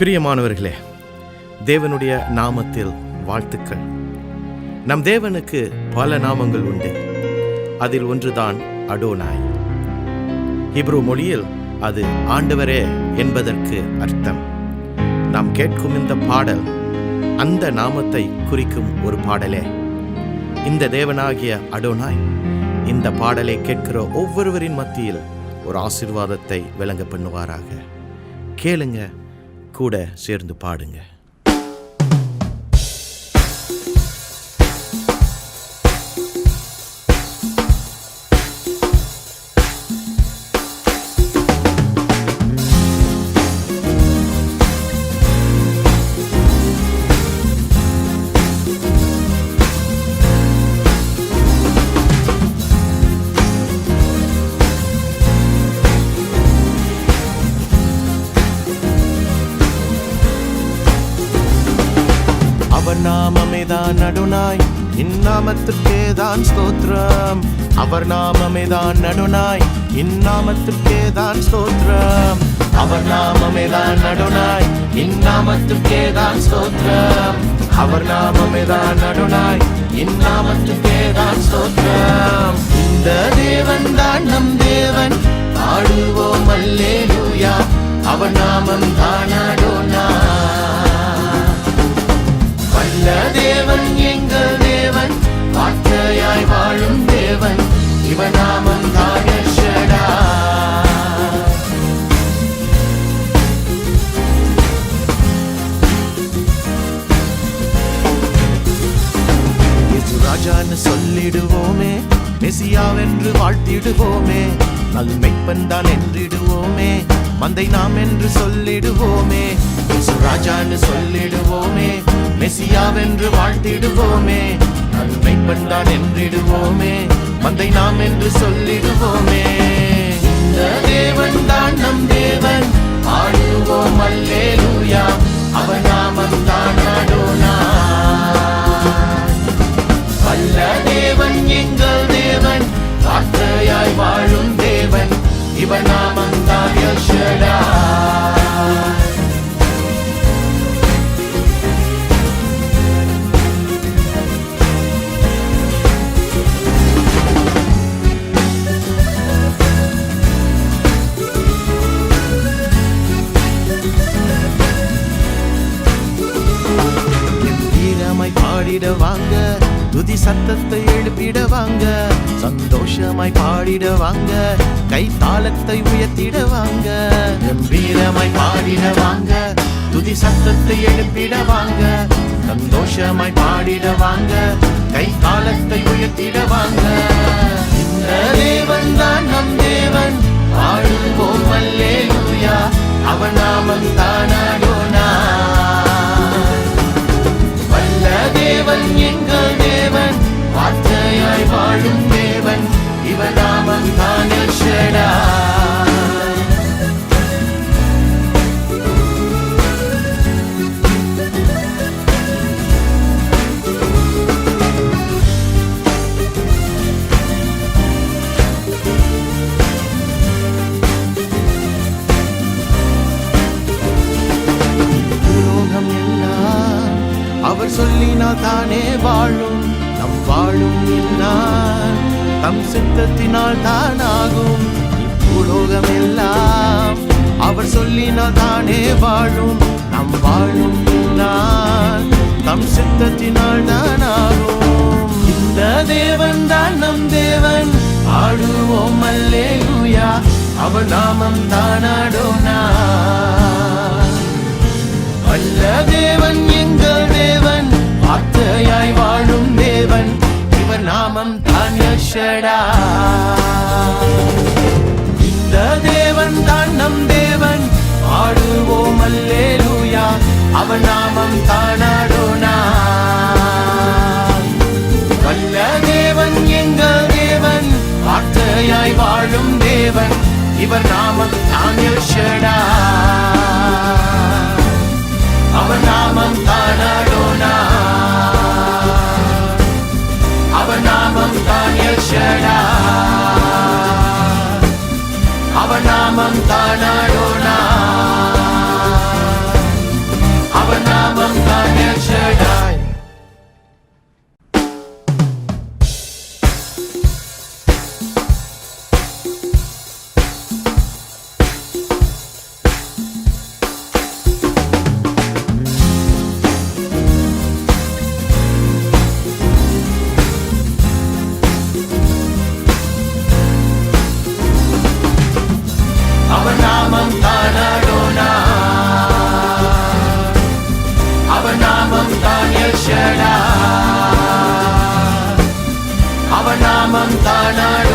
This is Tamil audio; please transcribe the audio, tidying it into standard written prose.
பிரியமானவர்களே, தேவனுடைய நாமத்தில் வாழ்த்துக்கள். நம் தேவனுக்கு பல நாமங்கள் உண்டு. அதில் ஒன்றுதான் அடோனாய். ஹீப்ரு மொழியில் அது ஆண்டவரே என்பதற்கு அர்த்தம். நாம் கேட்கும் இந்த பாடல் அந்த நாமத்தை குறிக்கும் ஒரு பாடலே. இந்த தேவனாகிய அடோனாய் இந்த பாடலை கேட்கிற ஒவ்வொருவரின் மத்தியில் ஒரு ஆசீர்வாதத்தை விளங்க பண்ணுவாராக. கேளுங்க, கூட சேர்ந்து பாடுங்க. அவர் நாமமேதான் அடோனாய், இந்நாமத்திற்கேதான் ஸ்தோத்திரம். அவர் நாமமேதான் அடோனாய், இந்நாமத்திற்கேதான் ஸ்தோத்திரம். அவர் நாமமேதான் அடோனாய், இந்நாமத்திற்கேதான் ஸ்தோத்திரம். அவர் நாமமேதான் அடோனாய், இந்நாமத்திற்கேதான் ஸ்தோத்திரம். இந்த தேவன் தான் நம் தேவன், பாடுவோம் அல்லேலூயா. அவர் நாமம் தான் அடோனாய். வல்ல தேவன் எங்கள் தேவன், வார்த்தையாய் வாழும் தேவன், இவன் நாமம் தான் எல் ஷடாய். இயேசு ராஜான்னு சொல்லிடுவோமே, மெசியாவென்று வாழ்த்திடுவோமே, நல்மெய்ப்பன் தான் என்றிடுவோமே, மந்தை நாம் என்று சொல்லிடுவோமே. இயேசு ராஜான்னு சொல்லிடுவோமே, மெசியாவென்று வாழ்த்திடுவோமே, நன்மைப்பன் தான் என்றிடுவோமே, மந்தை நாம் என்று சொல்லிடுவோமே. இந்த தேவன் தான் நம் தேவன், பாடுவோம் அல்லேலூயா. அவர் நாமம் தான் அடோனாய். வல்ல தேவன் எங்கள் தேவன், வார்த்தையாய் வாழும் தேவன், இவர் நாமம் தான் எல் ஷடாய். பாடிடவாங்க, துதி சத்தத்தை எழுப்பிடவாங்க, சந்தோஷமாய் பாடிடவாங்க, கை தாளத்தை உயர்த்திடவாங்க. கம்பீரமாய் பாடிடவாங்க, துதி சத்தத்தை எழுப்பிடவாங்க, சந்தோஷமாய் பாடிடவாங்க, கை தாளத்தை உயர்த்திடவாங்க. இந்த தேவன் தான் நம் தேவன், பாடுவோம் அல்லேலூயா. அவன் நாமம் தான் அடோனாய். தேவன் எங்கள் தேவன், வார்த்தையாய் வாழும் தேவன், இவர் நாமம் தான் எல் ஷடாய். உலோகம் எல்லாம் அவர் சொல்லினால் தானே வாழும், நம் வாழும் எல்லாம் தம் சித்தத்தினால் தானாகும். இப்புலோகம் எல்லாம் அவர் சொல்லினால் தானே வாழும், நம் வாழும் எல்லாம் தம் சித்தத்தினால் தானாகும். இந்த தேவன் தான் நம் தேவன், பாடுவோம் அல்லேலூயா. அவர் நாமம் தான் அடோனாய். வல்ல தேவன் எங்கள் தேவன், வார்த்தையாய் வாழும் தேவன், இவர் நாமம் தான் எல் ஷடாய். இந்த தேவன் தான் நம் தேவன், பாடுவோம் அல்லேலூயா. அவர் நாமம் தான் அடோனாய். வல்ல தேவன் எங்கள் தேவன், வார்த்தையாய் வாழும் தேவன், இவர் நாமம் தான் எல் ஷடாய். அவர் நாமம் தான் அடோனாய். அவர் நாமம் தான் எல் ஷடாய். அவர் நாமம் தான் அடோனாய். நாமம் தானாட